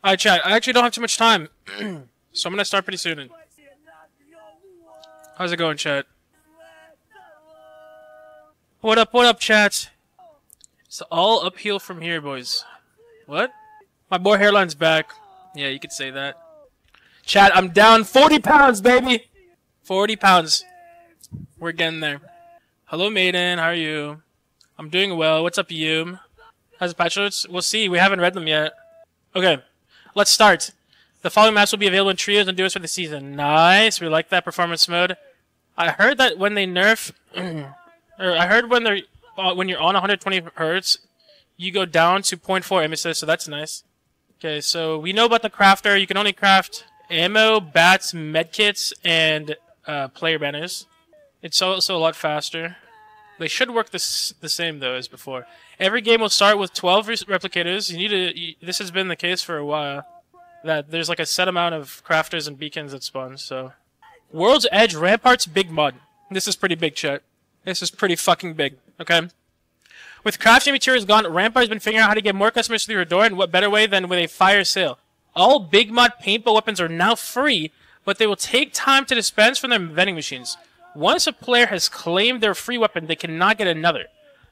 Alright, chat. I actually don't have too much time, so I'm gonna start pretty soon. How's it going, chat? What up, chat? It's all uphill from here, boys. What? My boy hairline's back. Yeah, you could say that. Chat, I'm down 40 pounds, baby! 40 pounds. We're getting there. Hello, Maiden. How are you? I'm doing well. What's up, you? How's the patch notes? We'll see. We haven't read them yet. Okay. Let's start. The following maps will be available in trios and duos for the season. Nice. We like that performance mode. I heard that when they nerf... or I heard when they're... when you're on 120 Hz, you go down to 0.4 emesis, so that's nice. Okay, so we know about the crafter. You can only craft ammo, bats, medkits, and player banners. It's also a lot faster. They should work the same, though, as before. Every game will start with 12 replicators. This has been the case for a while. That there's like a set amount of crafters and beacons that spawn, so... World's Edge Ramparts Big Mod. This is pretty big, chat. This is pretty fucking big, okay? With crafting materials gone, Rampart has been figuring out how to get more customers through her door, and what better way than with a fire sale. All Big Mod paintball weapons are now free, but they will take time to dispense from their vending machines. Once a player has claimed their free weapon, they cannot get another.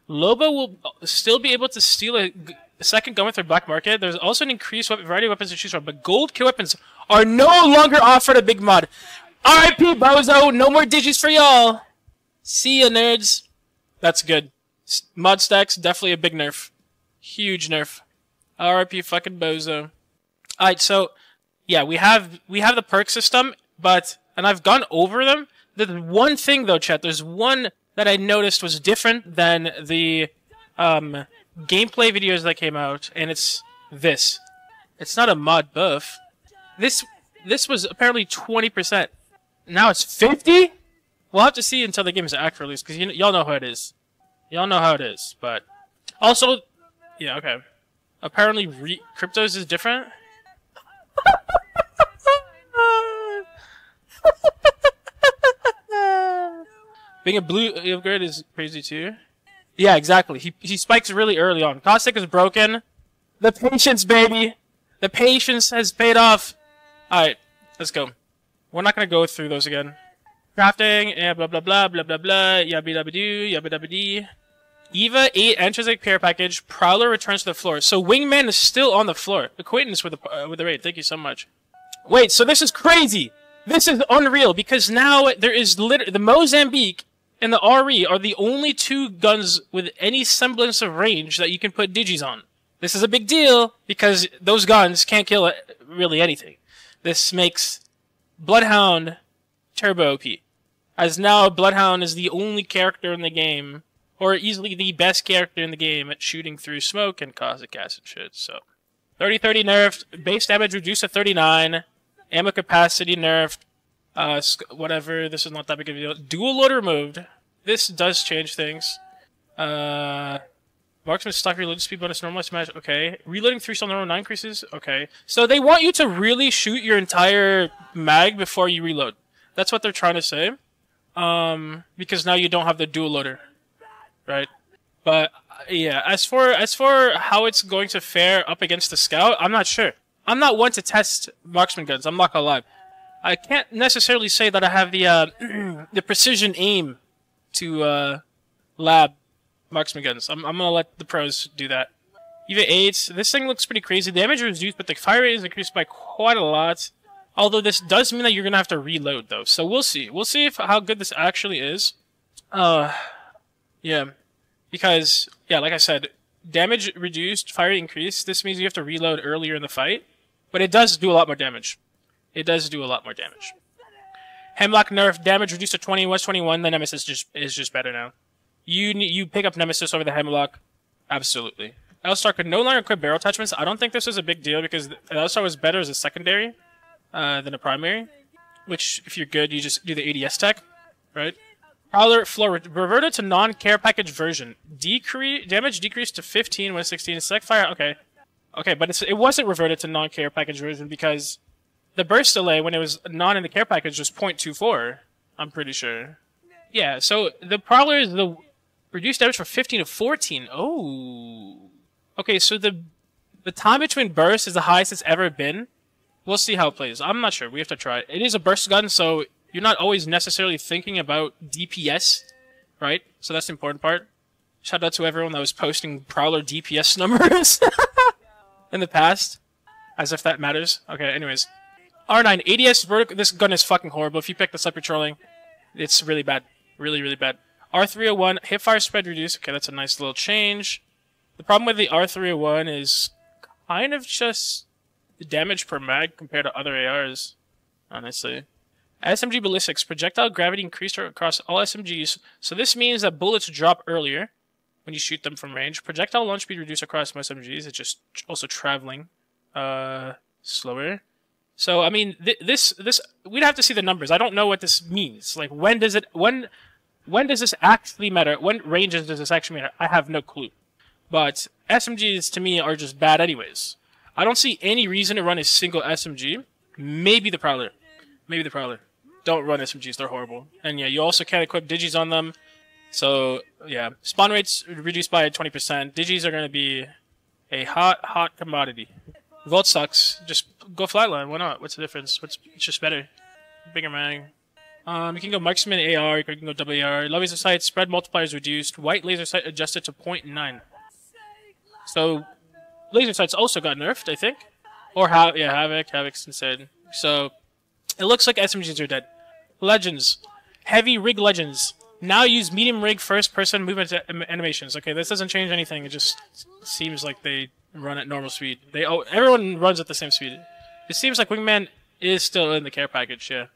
Lobo will still be able to steal a second gun with their black market. There's also an increased variety of weapons to choose from, but gold kill weapons are no longer offered at Big Mod. RIP, Bozo! No more digits for y'all! See ya, nerds! That's good. Mod stacks, definitely a big nerf. Huge nerf. RIP fucking Bozo. Alright, so, yeah, we have the perk system, and I've gone over them. There's one thing, though, chat. There's one that I noticed was different than the gameplay videos that came out, and it's this. It's not a mod buff. This was apparently 20%. Now it's 50? We'll have to see until the game is actually released, because y'all know how it is. Y'all know how it is, but... Also... Yeah, okay. Apparently, Cryptos is different? Being a blue upgrade is crazy too. Yeah, exactly. He spikes really early on. Caustic is broken. The patience, baby! The patience has paid off! Alright, let's go. We're not gonna go through those again. Crafting, yeah, blah blah blah, blah blah blah, yabba dabba doo, yabba dabba dee. Eva 8 enters a care package. Prowler returns to the floor. So Wingman is still on the floor. Acquaintance with the raid. Thank you so much. Wait, so this is crazy! This is unreal, because now there is the Mozambique and the RE are the only two guns with any semblance of range that you can put digis on. This is a big deal, because those guns can't kill really anything. This makes Bloodhound turbo OP. As now, Bloodhound is the only character in the game, or easily the best character in the game at shooting through smoke and caustic acid shit, so... 30-30 nerfed, base damage reduced to 39, ammo capacity nerfed, whatever, this is not that big of a deal. Dual loader removed. This does change things. Marksman stock reload speed bonus normalized match, okay. Reloading 3 stall normal 9 increases, okay. So they want you to really shoot your entire mag before you reload. That's what they're trying to say. Because now you don't have the dual loader. Right? But, yeah, as for how it's going to fare up against the Scout, I'm not sure. I'm not one to test marksman guns, I'm not gonna lie. I can't necessarily say that I have the, the precision aim to, lab marksman guns. I'm gonna let the pros do that. Eva 8, this thing looks pretty crazy. The damage is reduced, but the fire rate is increased by quite a lot. Although this does mean that you're gonna have to reload, though. So we'll see. We'll see how good this actually is. Yeah. Because, yeah, like I said, damage reduced, fire rate increased. This means you have to reload earlier in the fight. But it does do a lot more damage. It does do a lot more damage. Hemlock nerf, damage reduced to 20, was 21, the Nemesis is just better now. You pick up Nemesis over the Hemlock. Absolutely. L-Star could no longer equip barrel attachments. I don't think this is a big deal because L-Star was better as a secondary than a primary. Which, if you're good, you just do the ADS tech, right? Prowler floor reverted to non-care package version. Damage decreased to 15 when 16. Select fire. Okay. Okay, but it wasn't reverted to non-care package version because the burst delay when it was not in the care package was 0.24. I'm pretty sure. Yeah, so the Prowler is the reduced damage from 15 to 14. Oh. Okay, so the The time between bursts is the highest it's ever been. We'll see how it plays. I'm not sure. We have to try it. It is a burst gun, so you're not always necessarily thinking about DPS, right? So that's the important part. Shout out to everyone that was posting Prowler DPS numbers in the past. As if that matters. Okay, anyways. R9, ADS vertical. This gun is fucking horrible. If you pick this up, you're trolling. It's really bad. Really, really bad. R301, hipfire spread reduced. Okay, that's a nice little change. The problem with the R301 is kind of just the damage per mag compared to other ARs, honestly. SMG ballistics. Projectile gravity increased across all SMGs, so this means that bullets drop earlier when you shoot them from range. Projectile launch speed reduced across most SMGs. It's just also traveling slower. So I mean, this we'd have to see the numbers. I don't know what this means. Like, when does this actually matter? When ranges does this actually matter? I have no clue. But SMGs to me are just bad anyways. I don't see any reason to run a single SMG. Maybe the Prowler. Maybe the Prowler. Don't run SMGs, they're horrible. And yeah, you also can't equip Digis on them. So, yeah. Spawn rates reduced by 20%. Digis are going to be a hot commodity. Volt sucks. Just go flatline. Why not? What's the difference? It's just better. Bigger mag. You can go marksman AR, you can go WAR. Low laser sight, spread multipliers reduced. White laser sight adjusted to 0.9. So, laser sights also got nerfed, I think. Or Havoc. Havoc's insane. So, it looks like SMGs are dead. Legends. Heavy rig legends. Now use medium rig first person movement animations. Okay, this doesn't change anything. It just seems like they run at normal speed. Everyone runs at the same speed. It seems like Wingman is still in the care package, yeah.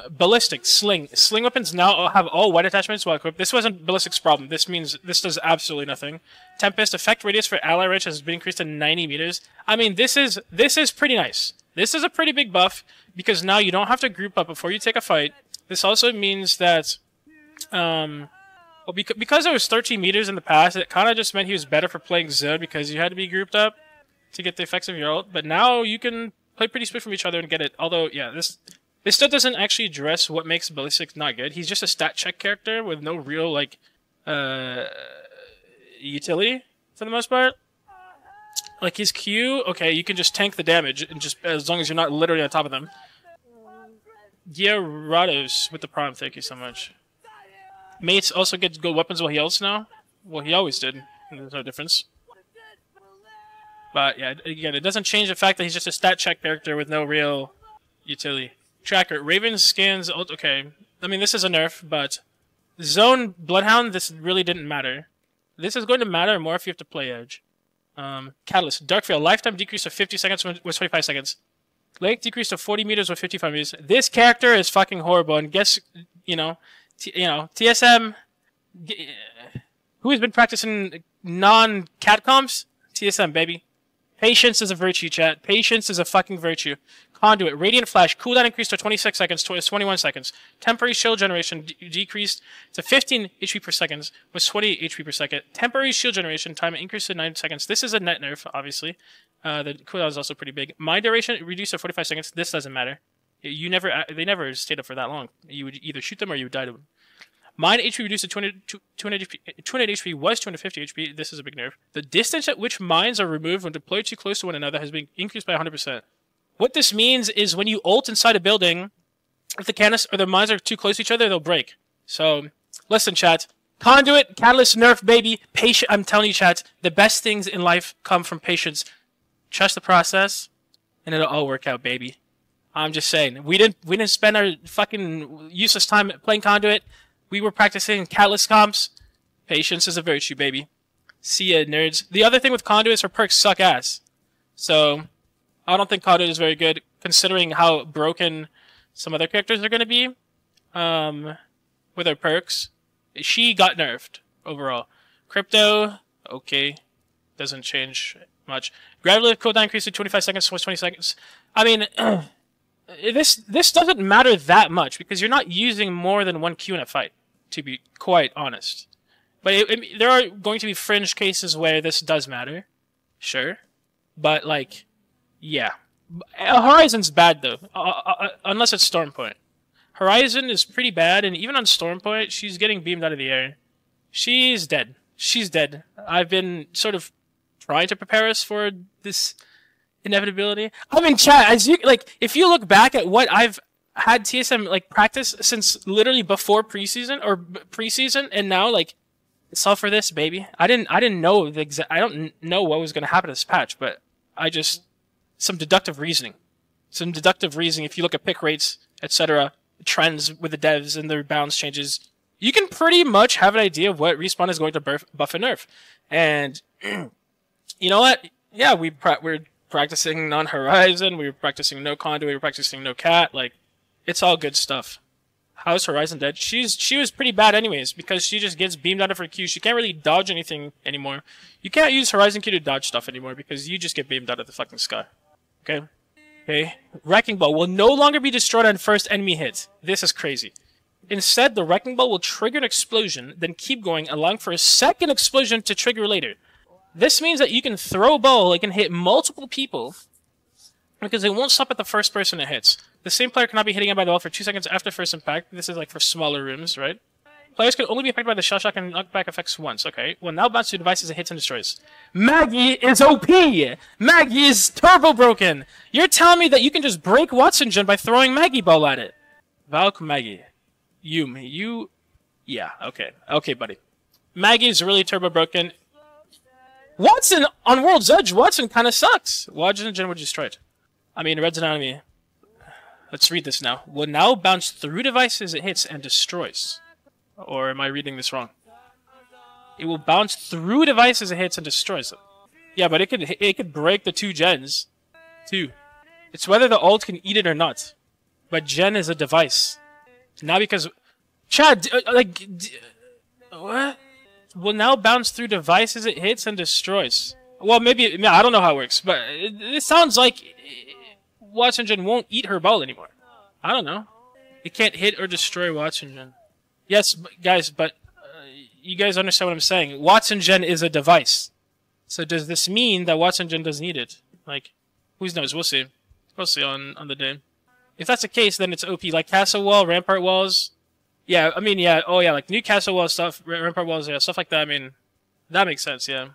Ballistic, sling. Sling weapons now have all white attachments while equipped. This wasn't Ballistic's problem. This means this does absolutely nothing. Tempest, effect radius for ally rich has been increased to 90 meters. I mean, this is pretty nice. This is a pretty big buff, because now you don't have to group up before you take a fight. This also means that, well, because it was 13 meters in the past, it kind of just meant he was better for playing zone because you had to be grouped up to get the effects of your ult. But now you can play pretty split from each other and get it. Although, yeah, this still doesn't actually address what makes Ballistic not good. He's just a stat check character with no real, like, utility, for the most part. Like, his Q, okay, you can just tank the damage, and just as long as you're not literally on top of them. Gyarados with the Prime, thank you so much. Mates also get good weapons while he ults now. Well, he always did. There's no difference. But, yeah, again, it doesn't change the fact that he's just a stat check character with no real utility. Tracker. Raven scans ult. Okay. I mean, this is a nerf, but Zone Bloodhound, this really didn't matter. This is going to matter more if you have to play Edge. Catalyst. Darkfield. Lifetime decrease of 50 seconds was 25 seconds. Length decrease to 40 meters with 55 meters. This character is fucking horrible, and guess, TSM, who has been practicing non-cat comps? TSM, baby. Patience is a virtue, chat. Patience is a fucking virtue. Conduit. Radiant Flash. Cooldown increased to 26 seconds to 21 seconds. Temporary shield generation decreased to 15 HP per second with 28 HP per second. Temporary shield generation time increased to 9 seconds. This is a net nerf, obviously. The cooldown is also pretty big. Mind duration reduced to 45 seconds. This doesn't matter. They never stayed up for that long. You would either shoot them or you would die to them. Mind HP reduced to 200 HP. 200 HP was 250 HP. This is a big nerf. The distance at which mines are removed when deployed too close to one another has been increased by 100%. What this means is when you ult inside a building, if the canister or the mines are too close to each other, they'll break. So, listen, chat. Conduit, Catalyst, nerf, baby. Patient. I'm telling you, chat. The best things in life come from patience. Trust the process, and it'll all work out, baby. I'm just saying. We didn't spend our fucking useless time playing Conduit. We were practicing Catalyst comps. Patience is a virtue, baby. See ya, nerds. The other thing with Conduit is her perks suck ass. So, I don't think Conduit is very good, considering how broken some other characters are going to be with her perks. She got nerfed, overall. Crypto, okay. Doesn't change much. Gravity lift cooldown increased to 25 seconds was 20 seconds. I mean, this doesn't matter that much, because you're not using more than one Q in a fight, to be quite honest. But there are going to be fringe cases where this does matter. Sure. But, like, yeah. Horizon's bad, though. Unless it's Stormpoint. Horizon is pretty bad, and even on Stormpoint, she's getting beamed out of the air. She's dead. She's dead. I've been sort of trying to prepare us for this inevitability. I mean, chat, as you like, if you look back at what I've had TSM like practice since literally before preseason or preseason, and now like it's all for this, baby. I didn't know the exact. I don't know what was going to happen to this patch, but I just some deductive reasoning. If you look at pick rates, etc., trends with the devs and their balance changes, you can pretty much have an idea of what Respawn is going to buff and nerf. And you know what? Yeah, we're practicing non-Horizon, we were practicing no Conduit, we were practicing no Cat. Like, it's all good stuff. How's Horizon dead? She was pretty bad anyways, because she just gets beamed out of her Q. She can't really dodge anything anymore. You can't use Horizon Q to dodge stuff anymore, because you just get beamed out of the fucking sky. Okay? Okay? Wrecking Ball will no longer be destroyed on first enemy hit. This is crazy. Instead, the Wrecking Ball will trigger an explosion, then keep going, allowing for a second explosion to trigger later. This means that you can throw a ball, it can hit multiple people, because it won't stop at the first person it hits. The same player cannot be hitting it by the ball for 2 seconds after first impact. This is like for smaller rooms, right? Players can only be affected by the shell shock and knockback effects once, okay? Will now bounce to devices it hits and destroys. Maggie is OP! Maggie is turbo broken! You're telling me that you can just break Watson Gen by throwing Maggie Ball at it? Valk Maggie. You... Yeah, okay. Okay, buddy. Maggie's really turbo broken. Watson, on World's Edge, Watson kind of sucks. Watson Gen was destroyed. I mean, Red's Anatomy. Let's read this now. Will now bounce through devices it hits and destroys. Or am I reading this wrong? It will bounce through devices it hits and destroys them. Yeah, but it could break the 2 gens. Too. It's whether the ult can eat it or not. But gen is a device. Not because... Chad, what? Will now bounce through devices it hits and destroys. Well, maybe... I don't know how it works, but it sounds like... Watson Gen won't eat her ball anymore. I don't know. It can't hit or destroy Watson Gen. Yes, guys, but you guys understand what I'm saying. Watson Gen is a device. So does this mean that Watson Gen doesn't need it? Like, who knows? We'll see. We'll see on the day. If that's the case, then it's OP. Like Castle Wall, Rampart Walls. Yeah, I mean, yeah. Oh, yeah, like new Castle Wall stuff, Rampart Walls, yeah, stuff like that. I mean, that makes sense, yeah.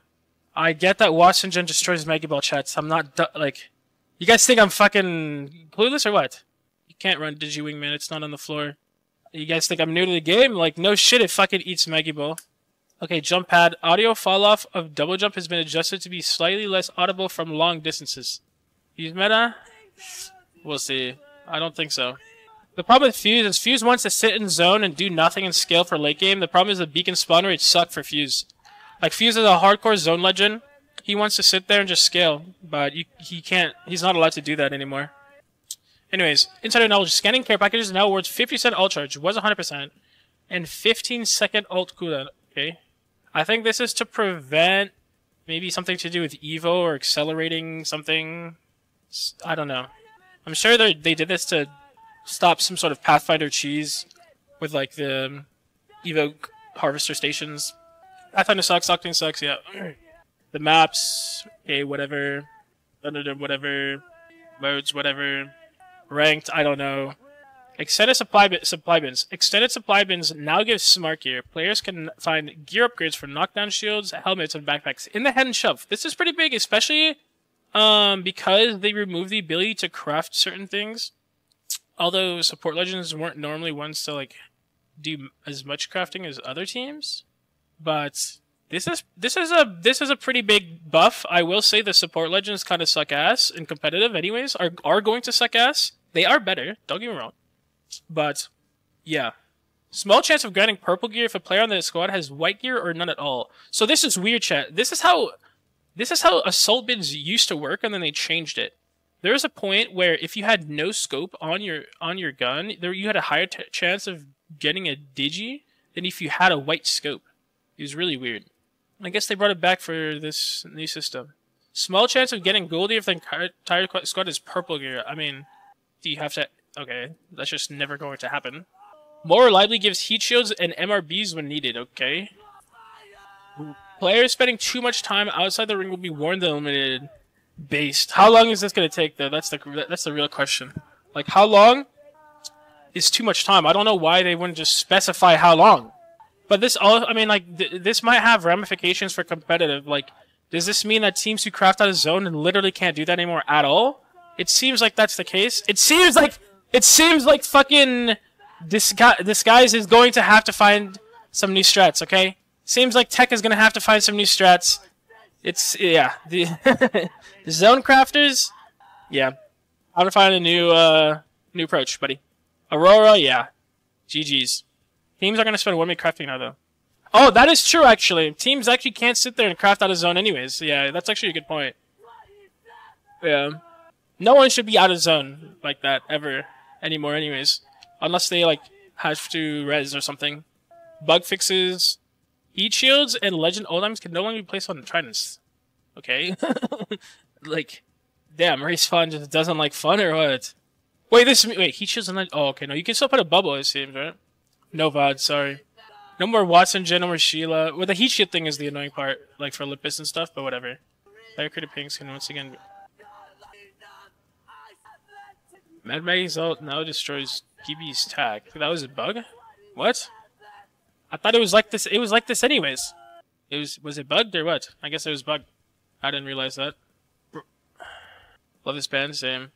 I get that Watson Gen destroys Maggie Ball chats. I'm not, like... You guys think I'm fucking clueless or what? You can't run DigiWingman, it's not on the floor. You guys think I'm new to the game? Like, no shit, it fucking eats Maggie Ball. Okay, jump pad. Audio fall-off of double jump has been adjusted to be slightly less audible from long distances. Use meta? We'll see. I don't think so. The problem with Fuse is Fuse wants to sit in zone and do nothing and scale for late game. The problem is the beacon spawn rates suck for Fuse. Like, Fuse is a hardcore zone legend. He wants to sit there and just scale, but he can't. He's not allowed to do that anymore. Anyways, insider knowledge. Scanning care packages now awards 50% ult charge. Was 100%. And 15-second ult cooldown. Okay. I think this is to prevent maybe something to do with Evo or accelerating something. I don't know. I'm sure they did this to stop some sort of Pathfinder cheese with like the Evo harvester stations. Pathfinder sucks, Octane sucks, yeah. The maps, okay, whatever. Whatever. Modes, whatever. Ranked, I don't know. Extended supply bins. Extended supply bins now give smart gear. Players can find gear upgrades for knockdown shields, helmets, and backpacks in the head and shove. This is pretty big, especially because they remove the ability to craft certain things. Although support legends weren't normally ones to like do as much crafting as other teams, but this is a pretty big buff. I will say the support legends kind of suck ass in competitive anyways, are going to suck ass. They are better, don't get me wrong. But yeah. Small chance of granting purple gear if a player on the squad has white gear or none at all. So this is weird, chat. This is how assault bins used to work, and then they changed it. There was a point where if you had no scope on your gun, you had a higher chance of getting a digi than if you had a white scope. It was really weird. I guess they brought it back for this new system. Small chance of getting gold if the entire squad is purple gear. I mean, do you have to... Okay, that's just never going to happen. More reliably gives heat shields and MRBs when needed, okay? Players spending too much time outside the ring will be warned and eliminated. Based. How long is this going to take, though? That's the real question. Like, how long is too much time? I don't know why they wouldn't just specify how long. But this all... I mean, like, this might have ramifications for competitive. Like, Does this mean that teams who craft out of zone literally can't do that anymore at all? It seems like that's the case. It seems like fucking this guys is going to have to find some new strats, okay? Seems like Tech is going to have to find some new strats. It's, yeah. The, the zone crafters, yeah. How to find a new approach, buddy. Aurora, yeah. GG's. Teams are going to spend 1 minute crafting now, though. Oh, that is true, actually. Teams actually can't sit there and craft out of zone anyways. Yeah, that's actually a good point. Yeah. No one should be out of zone like that, ever, anymore anyways. Unless they, like, have to res or something. Bug fixes. Heat shields and legend items can no longer be placed on the tridents. Okay. Like, damn, Respawn just doesn't like fun or what? Wait, heat shields and oh, okay, no, you can still put a bubble, it seems, right? No VOD, sorry. No more Watson, Jen, no more Sheila. Well, the heat shield thing is the annoying part, like for Lippis and stuff, but whatever. Fire Critter Pinks can once again... Mad Maggie's ult now destroys PB's tag. That was a bug? What? I thought it was like this. It was like this anyways. Was it bugged or what? I guess it was bugged. I didn't realize that. Love this band, same.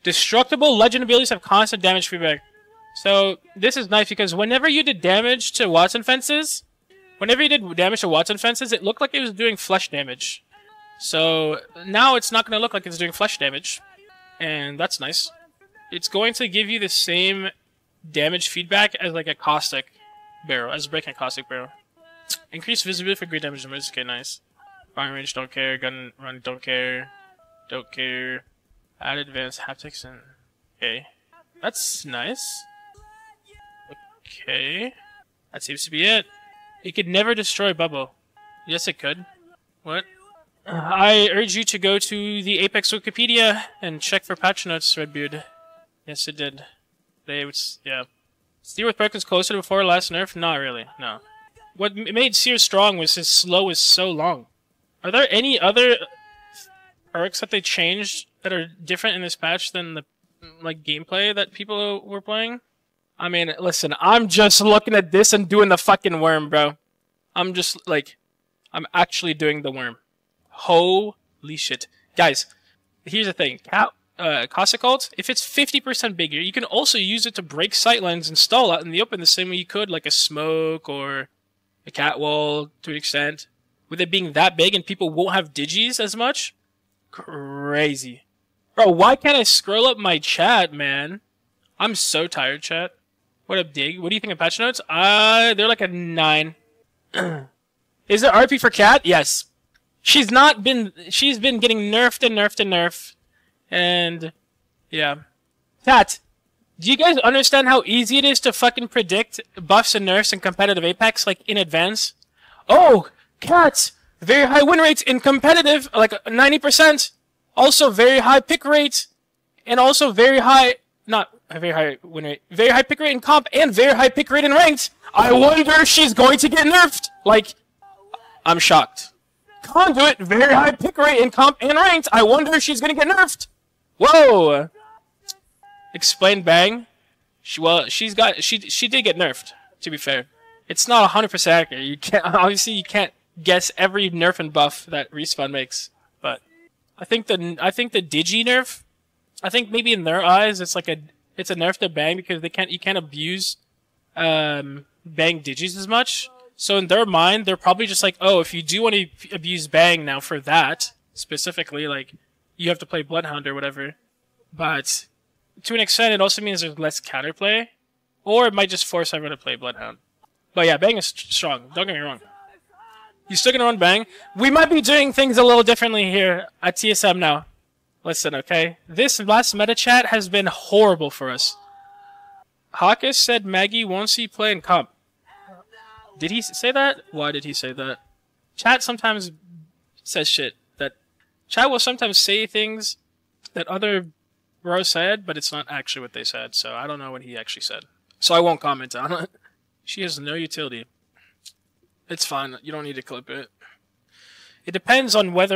Destructible legend abilities have constant damage feedback. So this is nice because whenever you did damage to Watson fences, it looked like it was doing flesh damage. So now it's not going to look like it's doing flesh damage, and that's nice. It's going to give you the same damage feedback as like a caustic barrel, as breaking a caustic barrel. Increased visibility for great damage numbers. Okay, nice. Firing range, don't care. Gun run, don't care. Don't care. Add advanced haptics and... Okay. That's nice. Okay. That seems to be it. It could never destroy Bubble. Yes, it could. What? I urge you to go to the Apex Wikipedia and check for patch notes, Redbeard. Yes, it did. Yeah. Steer with Perkins closer to before last nerf? Not really, no. What made Seer strong was his slow is so long. Are there any other perks that they changed that are different in this patch than the like gameplay that people were playing? I mean, listen, I'm just looking at this and doing the fucking worm, bro. I'm just like, I'm actually doing the worm. Holy shit. Guys, here's the thing. Caustic ult, if it's 50% bigger, you can also use it to break sightlines and stall out in the open the same way you could, like a smoke or a catwall to an extent. With it being that big and people won't have digis as much? Crazy. Bro, why can't I scroll up my chat, man? I'm so tired, chat. What up, Dig? What do you think of patch notes? They're like a 9. Is it RP for Cat? Yes. She's been getting nerfed and nerfed and nerfed. And, yeah. Cat, do you guys understand how easy it is to fucking predict buffs and nerfs in competitive Apex, like, in advance? Oh, Cat! Very high win rates in competitive, like 90%. Also very high pick rate. And also very high, not a very high win rate, very high pick rate in comp and very high pick rate in ranked. I wonder if she's going to get nerfed. Like, I'm shocked. Conduit, very high pick rate in comp and ranked. I wonder if she's going to get nerfed. Whoa! Explain Bang. She did get nerfed, to be fair. It's not 100% accurate. You can't, obviously you can't guess every nerf and buff that Respawn makes. But I think the Digi nerf, I think maybe in their eyes it's a nerf to Bang because you can't abuse Bang Digis as much. So in their mind, they're probably just like, oh, if you do want to abuse Bang now for that specifically, like, you have to play Bloodhound or whatever. But to an extent, it also means there's less counterplay. Or it might just force everyone to play Bloodhound. But yeah, Bang is strong. Don't get me wrong. You still gonna run Bang? We might be doing things a little differently here at TSM now. Listen, okay? This last meta chat has been horrible for us. Hawkes said Maggie won't see play in comp. Did he say that? Why did he say that? Chat sometimes says shit. Chat will sometimes say things that other bros said, but it's not actually what they said, so I don't know what he actually said. So I won't comment on it. She has no utility. It's fine. You don't need to clip it. It depends on what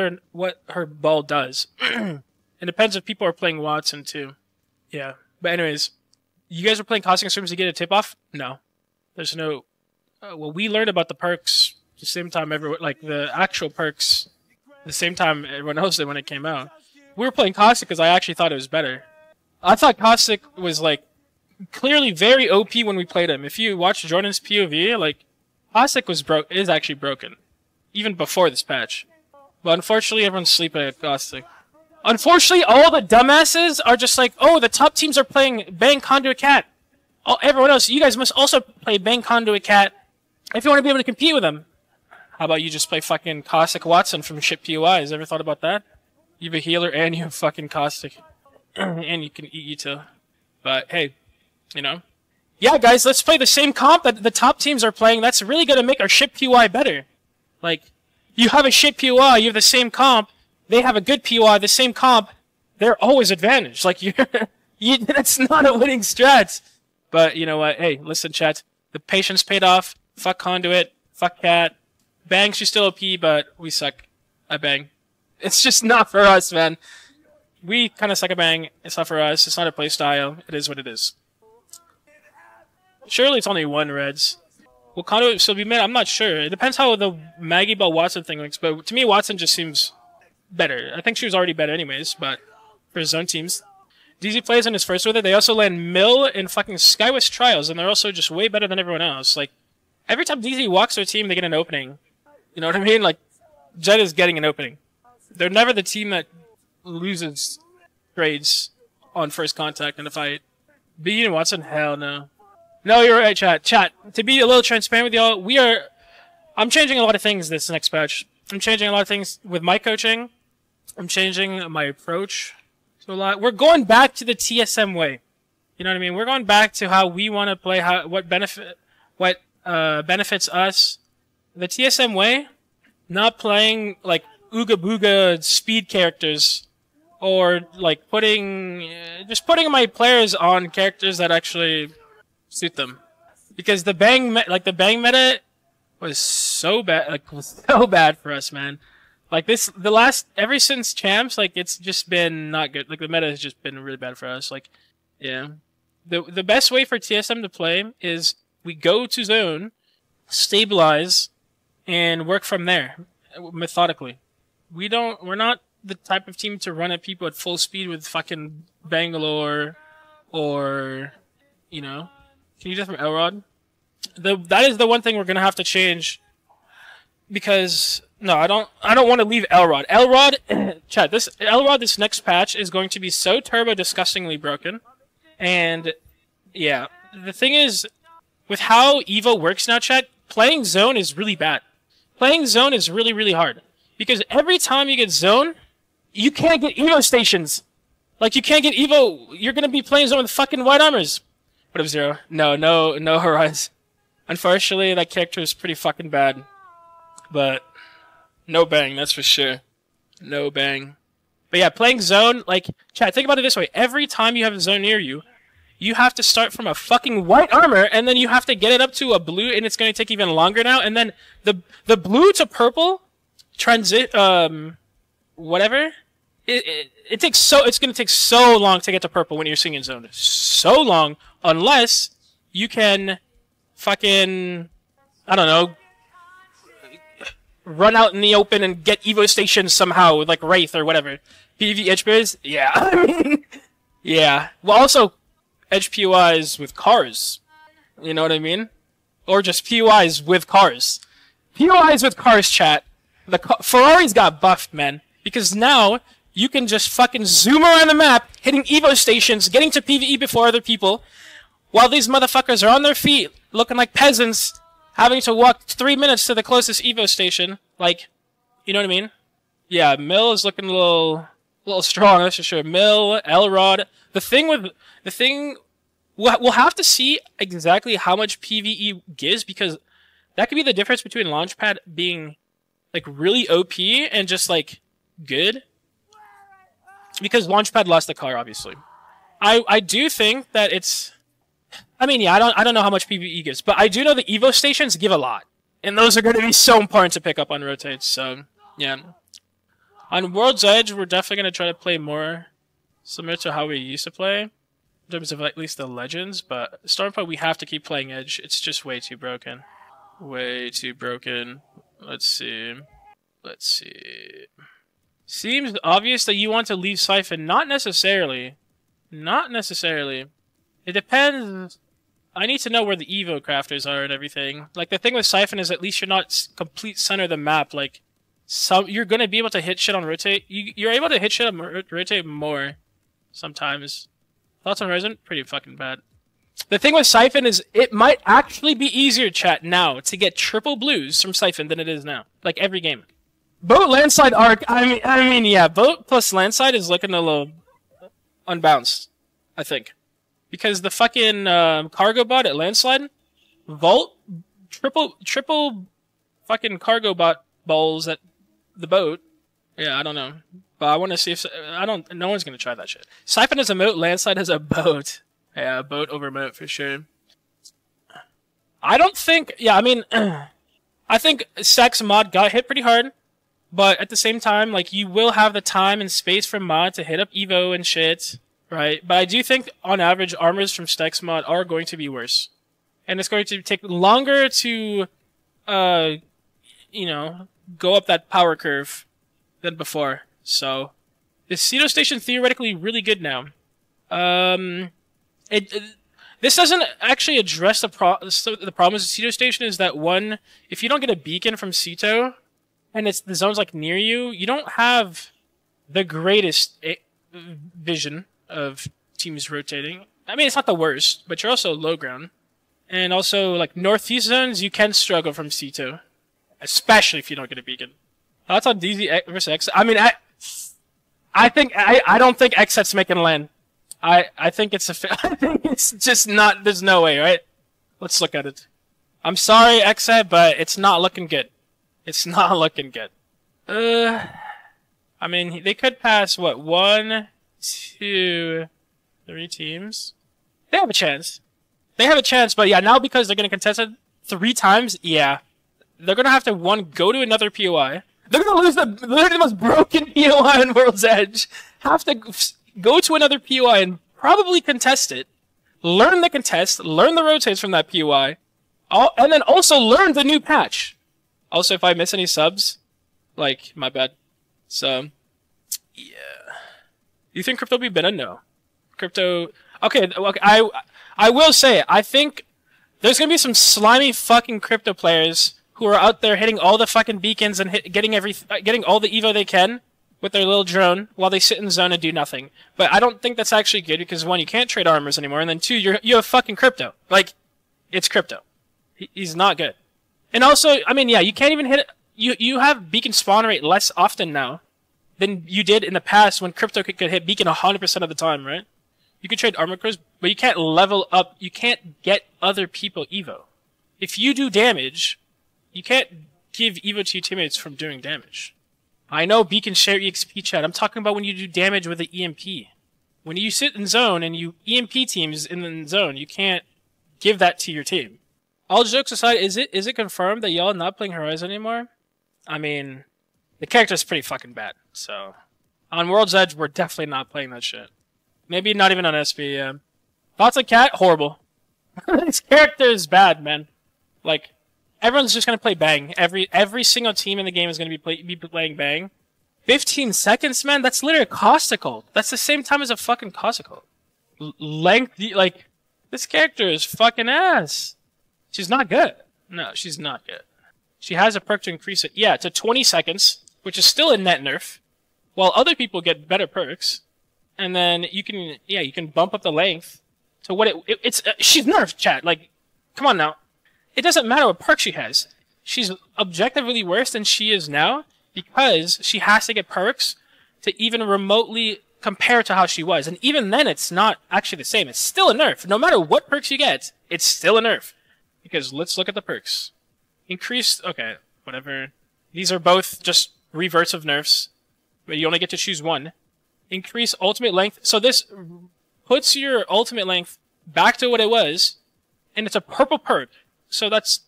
her ball does. It depends if people are playing Watson too. Yeah. But anyways, you guys are playing Caustic Streams to get a tip-off? No. There's no... well, we learned about the perks the same time everyone... Like, the actual perks the same time everyone else did when it came out. We were playing Caustic because I actually thought it was better. I thought Caustic was like clearly very OP when we played him. If you watch Jordan's POV, like Caustic is actually broken, even before this patch. But unfortunately, everyone's sleeping at Caustic. Unfortunately, all the dumbasses are just like, oh, the top teams are playing Bang Conduit Cat. Oh, everyone else, you guys must also play Bang Conduit Cat if you want to be able to compete with them. How about you just play fucking Caustic Watson from Ship POIs? Ever thought about that? You have a healer and you have fucking Caustic. And you can eat Ito. But hey, you know. Yeah, guys, let's play the same comp that the top teams are playing. That's really going to make our Ship POI better. Like, you have a shit POI, you have the same comp, they have a good POI, the same comp, they're always advantaged. Like, that's not a winning strat. But, you know what, hey, listen, chat, the patience paid off, fuck Conduit, fuck Cat, Bang, she's still OP, but we suck at Bang. It's just not for us, man. We kind of suck at Bang, it's not for us, it's not a playstyle, it is what it is. Surely it's only one Reds. Will Conduit still be mid? I'm not sure. It depends how the Maggie Bell Watson thing looks, but to me, Watson just seems better. I think she was already better anyways, but for his own teams. DZ plays in his first with it. They also land Mill in fucking Skywest Trials, and they're also just way better than everyone else. Like, every time DZ walks their team, they get an opening. You know what I mean? Like, Jett is getting an opening. They're never the team that loses trades on first contact in a fight. B and Watson? Hell no. No, you're right, chat. Chat, to be a little transparent with y'all, I'm changing a lot of things this next patch. I'm changing a lot of things with my coaching. I'm changing my approach to a lot. We're going back to the TSM way. You know what I mean? We're going back to how we want to play, what benefits us. The TSM way, not playing like ooga booga speed characters, or like just putting my players on characters that actually suit them, because the Bang meta was so bad, for us, man. Like ever since champs, like it's just been not good. Like the meta has just been really bad for us. Like, yeah, the best way for TSM to play is we go to zone, stabilize, and work from there methodically. We're not the type of team to run at people at full speed with fucking Bangalore, or, you know. Can you just from Elrod? That is the one thing we're gonna have to change, because no, I don't want to leave Elrod. Elrod, chat. This next patch is going to be so turbo disgustingly broken, and yeah, the thing is, with how Evo works now, chat, playing zone is really bad. Playing zone is really, really hard, because every time you get zone, you can't get Evo stations. Like, you can't get Evo. You're gonna be playing zone with fucking white armors. What up, Zero? No Horizon. Unfortunately, that character is pretty fucking bad. But no Bang, that's for sure. No Bang. But yeah, playing zone, like, chat, think about it this way. Every time you have a zone near you, you have to start from a fucking white armor, and then you have to get it up to a blue, and it's going to take even longer now. And then the blue to purple whatever. It's going to take so long to get to purple when you're singing zone. So long, unless you can fucking, I don't know, run out in the open and get Evo stations somehow with like Wraith or whatever. PV edge pairs? Yeah, I mean, yeah. Well, also, edge POIs with cars. You know what I mean? Or just POIs with cars. POIs with cars, chat. Ferrari's got buffed, man. Because now, you can just fucking zoom around the map, hitting Evo stations, getting to PvE before other people, while these motherfuckers are on their feet, looking like peasants, having to walk 3 minutes to the closest Evo station. Like, you know what I mean? Yeah, Mill is looking a little strong, that's for sure. Mill, Elrod. We'll have to see exactly how much PvE gives, because that could be the difference between Launchpad being, like, really OP and just, like, good. Because Launchpad lost the car, obviously. I do think that it's... I mean, yeah, I don't know how much PvE gives, but I do know the Evo stations give a lot. And those are going to be so important to pick up on rotates, so, yeah. On World's Edge, we're definitely going to try to play more similar to how we used to play, in terms of at least the Legends, but Stormpoint, we have to keep playing Edge. It's just way too broken. Way too broken. Let's see. Seems obvious that you want to leave Siphon. Not necessarily. Not necessarily. It depends. I need to know where the Evo crafters are and everything. Like, the thing with Siphon is at least you're not complete center of the map. Like, you're going to be able to hit shit on rotate. You're able to hit shit on rotate more sometimes. Thoughts on Horizon? Pretty fucking bad. The thing with Siphon is it might actually be easier, chat, now to get triple blues from Siphon than it is now. Like, every game. Boat landslide arc, I mean, yeah, boat plus landslide is looking a little unbalanced, I think. Because the fucking cargo bot at landslide, vault, triple fucking cargo bot balls at the boat. Yeah, I don't know. But I want to see if, no one's going to try that shit. Siphon is a moat, landslide is a boat. Yeah, boat over moat for sure. I don't think, yeah, I mean, I think Sex mod got hit pretty hard. But at the same time, like, you will have the time and space from mod to hit up Evo and shit, right? But I do think, on average, armors from Stex mod are going to be worse. And it's going to take longer to, you know, go up that power curve than before. So, is Ceto Station theoretically really good now? This doesn't actually address the problems with Ceto Station is that, one, if you don't get a beacon from Ceto, and the zone's like near you, you don't have the greatest vision of teams rotating. I mean, it's not the worst, but you're also low ground. And also, like, northeast zones, you can struggle from C2. Especially if you don't get a beacon. Thoughts on DZ versus X? I mean, I don't think XSET's making land. I think it's I think it's just not, there's no way, right? Let's look at it. I'm sorry, XSET, but it's not looking good. It's not looking good. I mean, they could pass, what, 1, 2, 3 teams? They have a chance. They have a chance, but yeah, now because they're going to contest it 3 times, yeah. They're going to have to, one, go to another POI. They're going to lose literally the most broken POI in World's Edge. Have to go to another POI and probably contest it. Learn the contest, learn the rotates from that POI, and then also learn the new patch. Also, if I miss any subs, like, my bad. So, yeah. You think crypto will be better? No. Crypto... Okay, I will say, I think there's gonna be some slimy fucking crypto players who are out there hitting all the fucking beacons and getting all the Evo they can with their little drone while they sit in zone and do nothing. But I don't think that's actually good because, one, you can't trade armors anymore, and then 2, you have fucking crypto. Like, it's crypto. He's not good. And also, I mean, yeah, you can't even hit it. You have beacon spawn rate less often now than you did in the past when crypto could hit beacon 100% of the time, right? You can trade armor cores, but you can't level up. You can't get other people Evo. If you do damage, you can't give Evo to your teammates from doing damage. I know beacon share EXP chat. I'm talking about when you do damage with the EMP. When you sit in zone and you EMP teams in the zone, you can't give that to your team. All jokes aside, is it confirmed that y'all not playing Horizon anymore? I mean, the character's pretty fucking bad, so... On World's Edge, we're definitely not playing that shit. Maybe not even on SP, yeah. Thoughts on Cat? Horrible. This character is bad, man. Like, everyone's just gonna play Bang. Every single team in the game is gonna be playing Bang. 15 seconds, man? That's literally a Costical. That's the same time as a fucking Costical. Length, like, this character is fucking ass. She's not good. No, she's not good. She has a perk to increase it, yeah, to 20 seconds, which is still a net nerf, while other people get better perks. And then you can bump up the length to what it's she's nerfed, chat. Like, come on now. It doesn't matter what perk she has. She's objectively worse than she is now because she has to get perks to even remotely compare to how she was. And even then, it's not actually the same. It's still a nerf. No matter what perks you get, it's still a nerf. Because let's look at the perks. Increased, okay, whatever. These are both just reverts of nerfs, but you only get to choose one. Increase ultimate length. So this puts your ultimate length back to what it was, and it's a purple perk. So that's,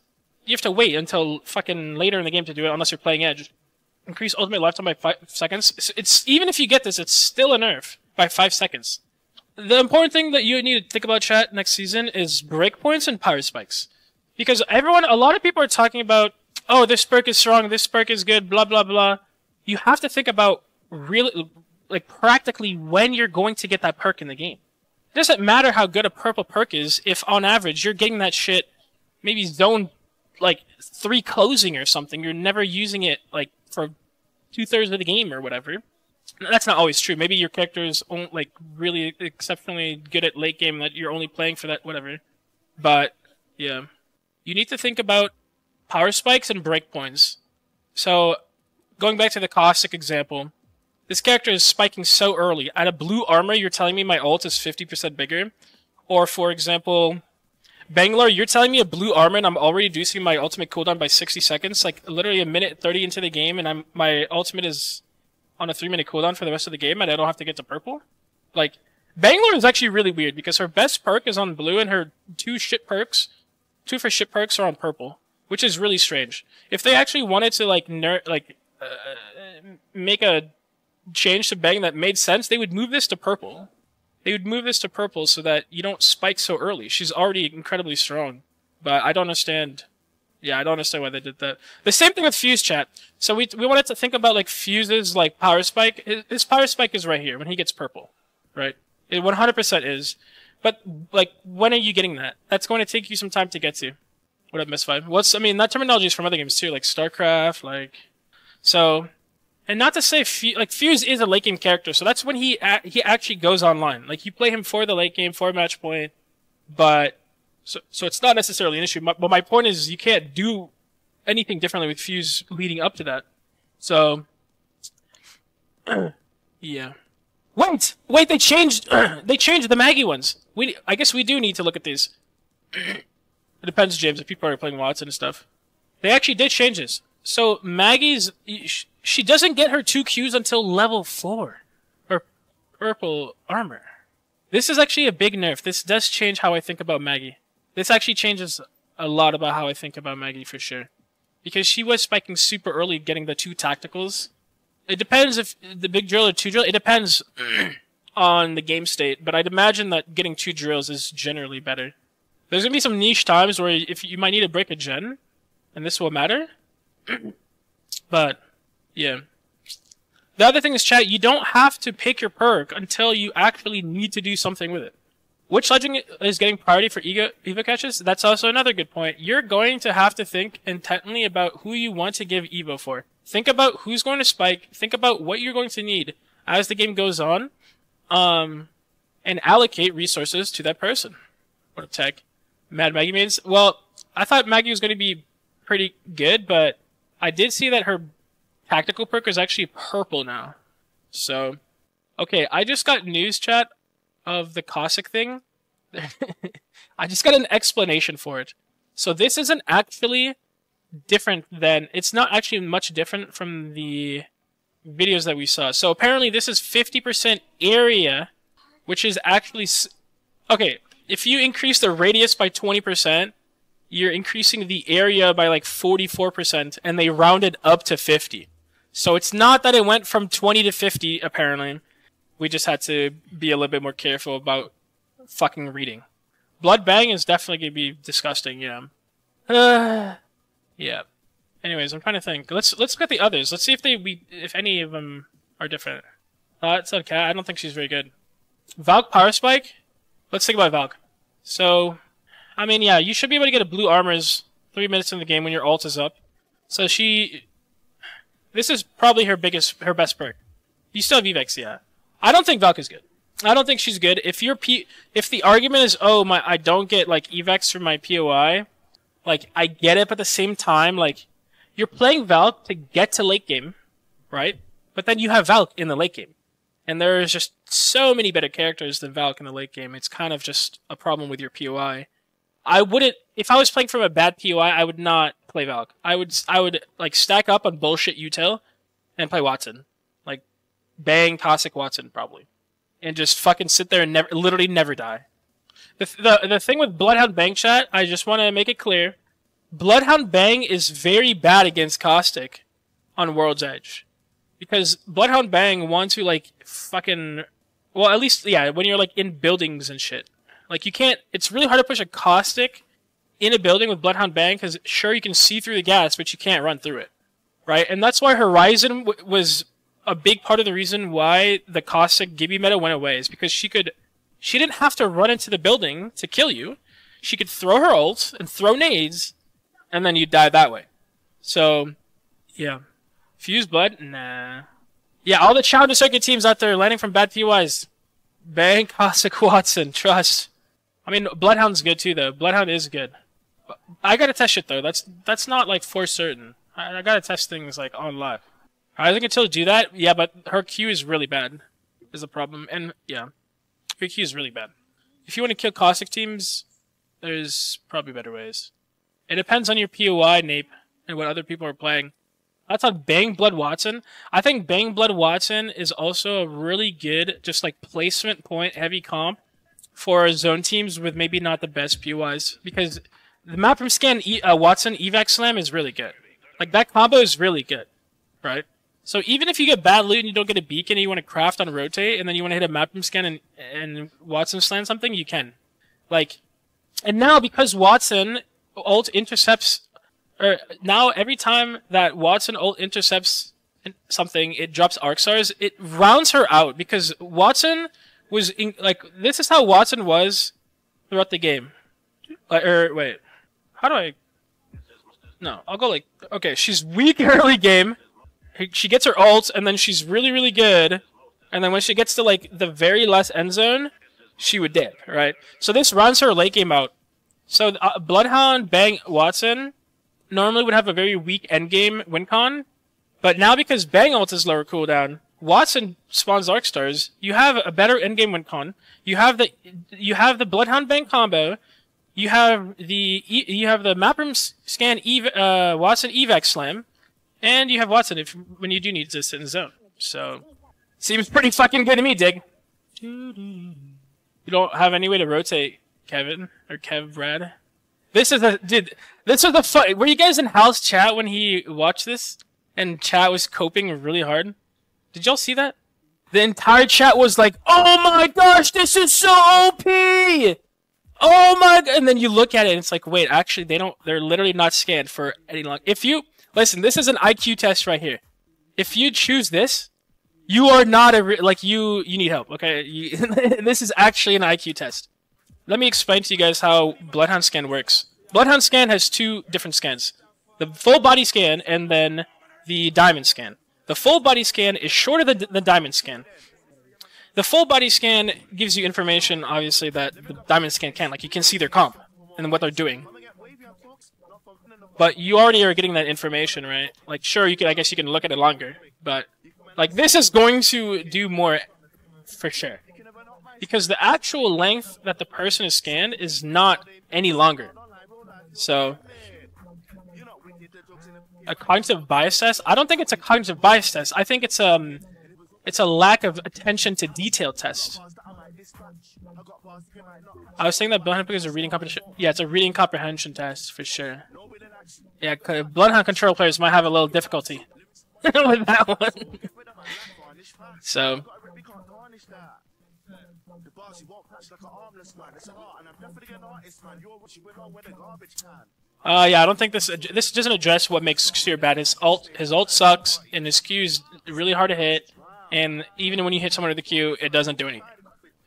you have to wait until fucking later in the game to do it unless you're playing Edge. Increase ultimate lifetime by 5 seconds. It's even if you get this, it's still a nerf by 5 seconds. The important thing that you need to think about, chat, next season is breakpoints and power spikes. Because a lot of people are talking about, oh, this perk is strong, this perk is good, blah, blah, blah. You have to think about really, like, practically when you're going to get that perk in the game. It doesn't matter how good a purple perk is if, on average, you're getting that shit maybe zone, like, 3 closing or something. You're never using it, like, for 2/3 of the game or whatever. That's not always true. Maybe your character is, like, really exceptionally good at late game that you're only playing for that, whatever. But, yeah. You need to think about power spikes and breakpoints. So, going back to the caustic example, this character is spiking so early. At a blue armor, you're telling me my ult is 50% bigger? Or, for example, Bangalore, you're telling me a blue armor and I'm already reducing my ultimate cooldown by 60 seconds? Like, literally a minute 30 into the game and my ultimate is on a 3-minute cooldown for the rest of the game and I don't have to get to purple? Like, Bangalore is actually really weird because her best perk is on blue and her 2 for shit perks are on purple, which is really strange. If they actually wanted to, like, make a change to Bang that made sense, they would move this to purple. They would move this to purple so that you don't spike so early. She's already incredibly strong. But I don't understand. Yeah, I don't understand why they did that. The same thing with Fuse, chat. So we wanted to think about, like, Fuse's, like, power spike. His power spike is right here when he gets purple. Right? It 100% is. But, like, when are you getting that? That's going to take you some time to get to. What up, Miss 5? I mean, that terminology is from other games too, like StarCraft, like... So... And not to say, Fuse is a late game character, so that's when he actually goes online. Like, you play him for the late game, for match point, but... So it's not necessarily an issue. But my point is, you can't do anything differently with Fuse leading up to that. So... yeah. Wait, they changed the Maggie ones. I guess we do need to look at these. It depends, James, if people are playing Watson and stuff. They actually did change this. So Maggie's, she doesn't get her 2 Qs until level 4. Or purple armor. This is actually a big nerf. This does change how I think about Maggie. This actually changes a lot about how I think about Maggie for sure. Because she was spiking super early getting the 2 tacticals. It depends if the big drill or 2 drill. It depends on the game state, but I'd imagine that getting 2 drills is generally better. There's gonna be some niche times where if you might need to break a gen, and this will matter. But yeah. The other thing is, chat, you don't have to pick your perk until you actually need to do something with it. Which legend is getting priority for Evo catches? That's also another good point. You're going to have to think intently about who you want to give Evo for. Think about who's going to spike. Think about what you're going to need as the game goes on. And allocate resources to that person. What up, Tech? Mad Maggie means? Well, I thought Maggie was going to be pretty good, but I did see that her tactical perk is actually purple now. So, okay, I just got news, chat, of the Cossack thing. I just got an explanation for it. So this isn't actually different than... It's not actually much different from the videos that we saw. So apparently this is 50% area, which is actually... Okay, if you increase the radius by 20%, you're increasing the area by like 44%, and they rounded up to 50. So it's not that it went from 20 to 50, apparently. We just had to be a little bit more careful about fucking reading. Blood Bang is definitely going to be disgusting, yeah. Yeah. Anyways, I'm trying to think. Let's look at the others. Let's see if any of them are different. It's okay. I don't think she's very good. Valk Power Spike? Let's think about Valk. So, I mean, yeah, you should be able to get a blue armors 3 minutes in the game when your ult is up. So this is probably her best perk. You still have Evex, yeah. I don't think Valk is good. I don't think she's good. If the argument is, oh, I don't get like Evex from my POI, like I get it, but at the same time, like you're playing Valk to get to late game, right? But then you have Valk in the late game. And there's just so many better characters than Valk in the late game. It's kind of just a problem with your POI. If I was playing from a bad POI, I would not play Valk. I would like stack up on bullshit util and play Watson. Like bang Cossack Watson probably. And just fucking sit there and literally never die. The thing with Bloodhound Bang, chat, I just want to make it clear. Bloodhound Bang is very bad against Caustic on World's Edge. Because Bloodhound Bang wants to like fucking... Well, at least, yeah, when you're like in buildings and shit. Like you can't... It's really hard to push a Caustic in a building with Bloodhound Bang because sure you can see through the gas, but you can't run through it. Right? And that's why Horizon was a big part of the reason why the Caustic Gibby meta went away is because she didn't have to run into the building to kill you. She could throw her ult and throw nades, and then you die that way. So, yeah. Fuse Blood? Nah. Yeah, all the Challenger Circuit teams out there landing from bad PYs. Bang, Caustic, Watson, trust. I mean, Bloodhound's good too, though. Bloodhound is good. I gotta test shit, though. That's not, like, for certain. I gotta test things, like, on live. I think until do that, yeah, but her Q is really bad, is the problem. And, yeah, her Q is really bad. If you want to kill Caustic teams, there's probably better ways. It depends on your POI, Nape, and what other people are playing. That's on Bang Blood Watson. I think Bang Blood Watson is also a really good, just like placement point heavy comp for zone teams with maybe not the best POIs. Because the map from Scan Watson Evac Slam is really good. Like that combo is really good, right? So even if you get bad loot and you don't get a beacon and you want to craft on rotate and then you want to hit a map from Scan and Watson slam something, you can. Like, and now because Watson ult intercepts. Now, every time that Watson ult intercepts something, it drops arc stars. It rounds her out because Watson was this is how Watson was throughout the game. Wait, how do I? No, I'll go like okay. She's weak early game. She gets her ult, and then she's really really good. And then when she gets to like the very last end zone, she would dip. Right. So this rounds her late game out. So Bloodhound Bang Watson normally would have a very weak endgame win con, but now because Bang ult is lower cooldown, Watson spawns arc stars. You have a better endgame win con. You have the Bloodhound Bang combo. You have the map room scan Watson evac slam, and you have Watson when you do need to sit in zone. So seems pretty fucking good to me, Dig. You don't have any way to rotate, Kevin or Kev Brad. This is the fun. Were you guys in house chat when he watched this? And chat was coping really hard? Did y'all see that? The entire chat was like, oh my gosh, this is so OP! Oh my god! And then you look at it and it's like, wait, actually they're literally not scanned for any long. Listen, this is an IQ test right here. If you choose this, you are not you need help, okay? This is actually an IQ test. Let me explain to you guys how Bloodhound Scan works. Bloodhound Scan has two different scans. The full body scan and then the diamond scan. The full body scan is shorter than the diamond scan. The full body scan gives you information, obviously, that the diamond scan can't. Like, you can see their comp and what they're doing. But you already are getting that information, right? Like, sure, I guess you can look at it longer. But, like, this is going to do more for sure. Because the actual length that the person is scanned is not any longer. So, a cognitive bias test? I don't think it's a cognitive bias test. I think it's a lack of attention to detail test. I was saying that Bloodhound is a reading comprehension. Yeah, it's a reading comprehension test for sure. Yeah, Bloodhound control players might have a little difficulty with that one. So. Yeah, I don't think this doesn't address what makes Steer bad. His ult sucks, and his Q is really hard to hit, and even when you hit someone with the Q, it doesn't do anything.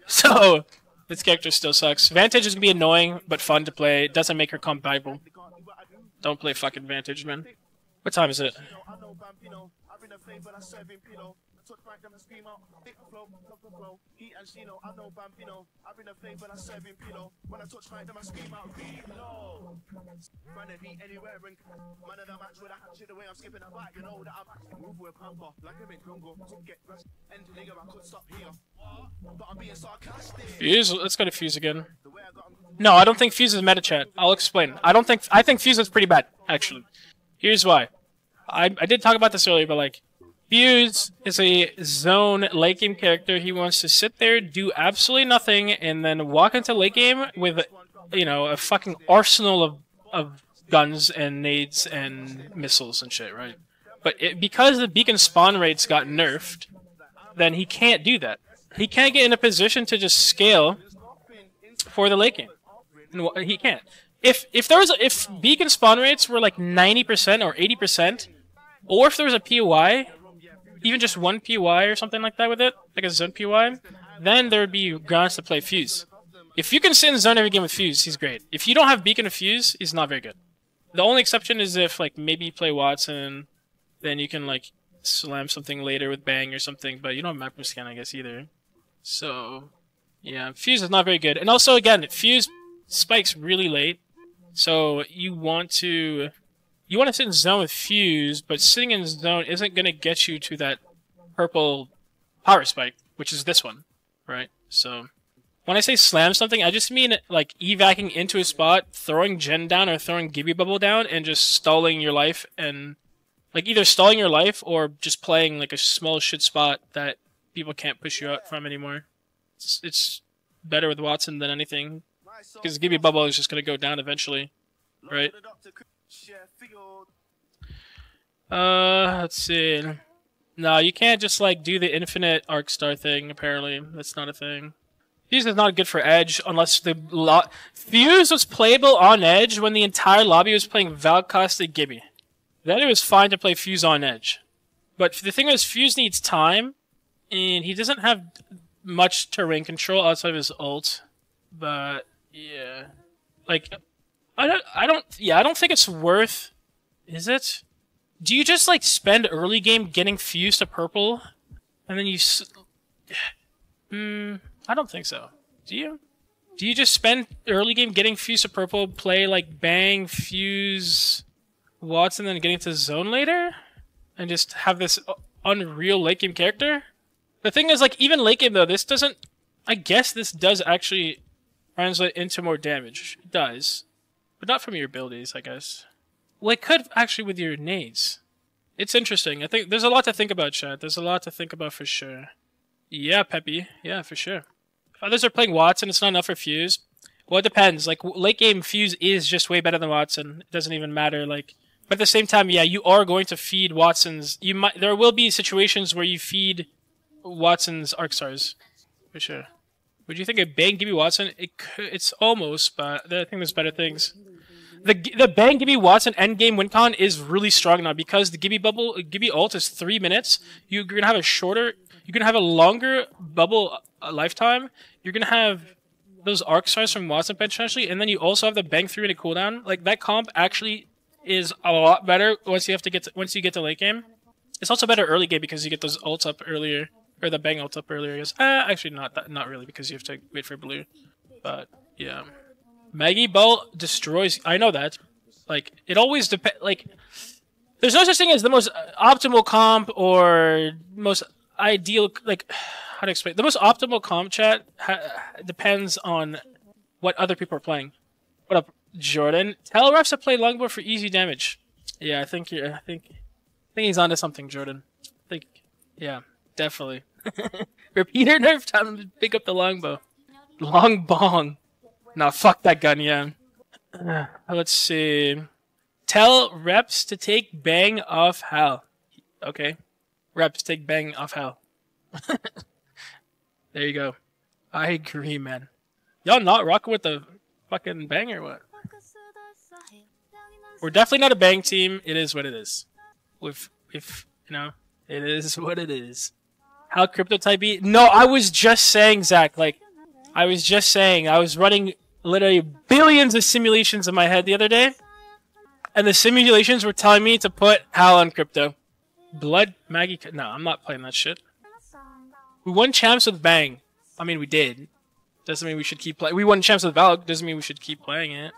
So, this character still sucks. Vantage is gonna be annoying, but fun to play. It doesn't make her comp viable. Don't play fucking Vantage, man. What time is it? Fuse? Let's go to Fuse again. No, I don't think Fuse is meta chat. I'll explain. I think Fuse is pretty bad, actually. Here's why. I did talk about this earlier, but like, Fuse is a zone late game character. He wants to sit there, do absolutely nothing, and then walk into late game with, you know, a fucking arsenal of guns and nades and missiles and shit, right? But because the beacon spawn rates got nerfed, then he can't do that. He can't get in a position to just scale for the late game. He can't. If beacon spawn rates were like 90% or 80%, or if there was a POI even just one PY or something like that with it, like a zone PY, then there would be grounds to play Fuse. If you can sit in zone every game with Fuse, he's great. If you don't have Beacon of Fuse, he's not very good. The only exception is if, like, maybe you play Watson, then you can, like, slam something later with Bang or something, but you don't have Macro Scan, I guess, either. So, yeah, Fuse is not very good. And also, again, Fuse spikes really late, so you want to sit in zone with Fuse, but sitting in zone isn't going to get you to that purple power spike, which is this one, right? So, when I say slam something, I just mean, like, evacing into a spot, throwing Gen down or throwing Gibby Bubble down, and just stalling your life, and, like, either stalling your life or just playing, like, a small shit spot that people can't push you out from anymore. It's better with Watson than anything, because Gibby Bubble is just going to go down eventually, right? Let's see. No, you can't just, like, do the infinite Arc Star thing, apparently. That's not a thing. Fuse is not good for Edge unless the Fuse was playable on Edge when the entire lobby was playing Valcosta Gibby. Then it was fine to play Fuse on Edge. But the thing is, Fuse needs time, and he doesn't have much terrain control outside of his ult. But yeah, like I don't think it's worth. Is it? Do you just like spend early game getting Fuse to purple, and then you? I don't think so. Do you? Do you just spend early game getting Fuse to purple, play like Bang, Fuse, Watson, then getting to zone later, and just have this unreal late game character? The thing is, like, even late game though, this doesn't. I guess this does actually translate into more damage. It does, but not from your abilities, I guess. Well, it could actually with your nades. It's interesting. I think there's a lot to think about, chat. There's a lot to think about for sure. Yeah, Peppy. Yeah, for sure. If others are playing Watson, it's not enough for Fuse. Well, it depends. Like, late game Fuse is just way better than Watson. It doesn't even matter. Like, but at the same time, yeah, you are going to feed Watson's. There will be situations where you feed Watson's Arc Stars, for sure. Would you think a Bang Gibby Watson? It's almost, but I think there's better things. The Bang Gibby Watson endgame win con is really strong now because the Gibby ult is 3 minutes. You're gonna have you're gonna have a longer bubble lifetime. You're gonna have those Arc Stars from Watson potentially, and then you also have the Bang 3 minute cooldown. Like that comp actually is a lot better once you get to late game. It's also better early game because you get those ults up earlier, or the Bang ult up earlier. I guess. Actually not really because you have to wait for blue. But yeah. Maggie Ball destroys. I know that. Like, it always depends. Like, there's no such thing as the most optimal comp or most ideal. Like, how to explain? The most optimal comp, chat, depends on what other people are playing. What up, Jordan? Tell refs to play longbow for easy damage. Yeah, I think he's onto something, Jordan. Yeah, definitely. Repeater nerf, time to pick up the longbow. Long bong. Nah, fuck that gun, yeah. Let's see. Tell reps to take Bang off Hal. Okay. Reps take Bang off Hal. There you go. I agree, man. Y'all not rocking with the fucking Bang or what? We're definitely not a Bang team. It is what it is. If you know, it is what it is. How crypto type B? No, I was just saying, Zach, like, I was running literally billions of simulations in my head the other day, and the simulations were telling me to put Hal on crypto. Blood Maggie. No, I'm not playing that shit. We won champs with Bang. I mean, we did. Doesn't mean we should keep playing. We won champs with Valk. Doesn't mean we should keep playing it.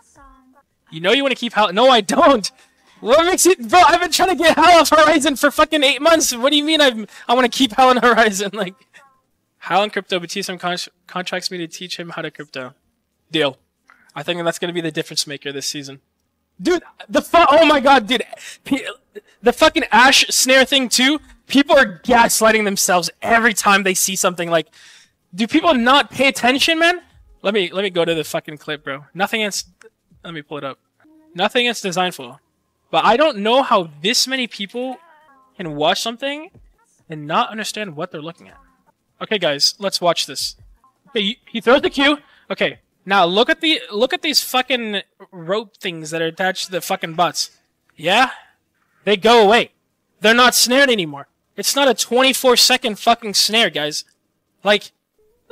You know you want to keep Hal. No, I don't. What makes it, bro? I've been trying to get Hal off Horizon for fucking 8 months. What do you mean I want to keep Hal on Horizon? Like, Hal on crypto, but TSM contracts me to teach him how to crypto. Deal. I think that's gonna be the difference maker this season. Dude, oh my god, dude. The fucking Ash snare thing too. People are gaslighting themselves every time they see something. Like, do people not pay attention, man? Let me go to the fucking clip, bro. Nothing else. Let me pull it up. Nothing is designful. But I don't know how this many people can watch something and not understand what they're looking at. Okay, guys, let's watch this. Okay, he throws the Q. Okay, now look at these fucking rope things that are attached to the fucking butts. Yeah, they go away. They're not snared anymore. It's not a 24-second fucking snare, guys. Like,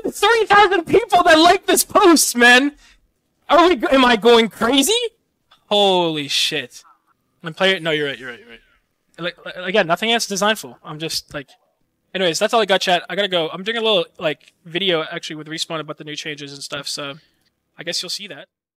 3,000 people that like this post, man. Am I going crazy? Holy shit. I'm playing. No, you're right. Like, again, nothing else designful. I'm just like. Anyways, that's all I got, chat. I gotta go. I'm doing a little like video actually with Respawn about the new changes and stuff. So, I guess you'll see that.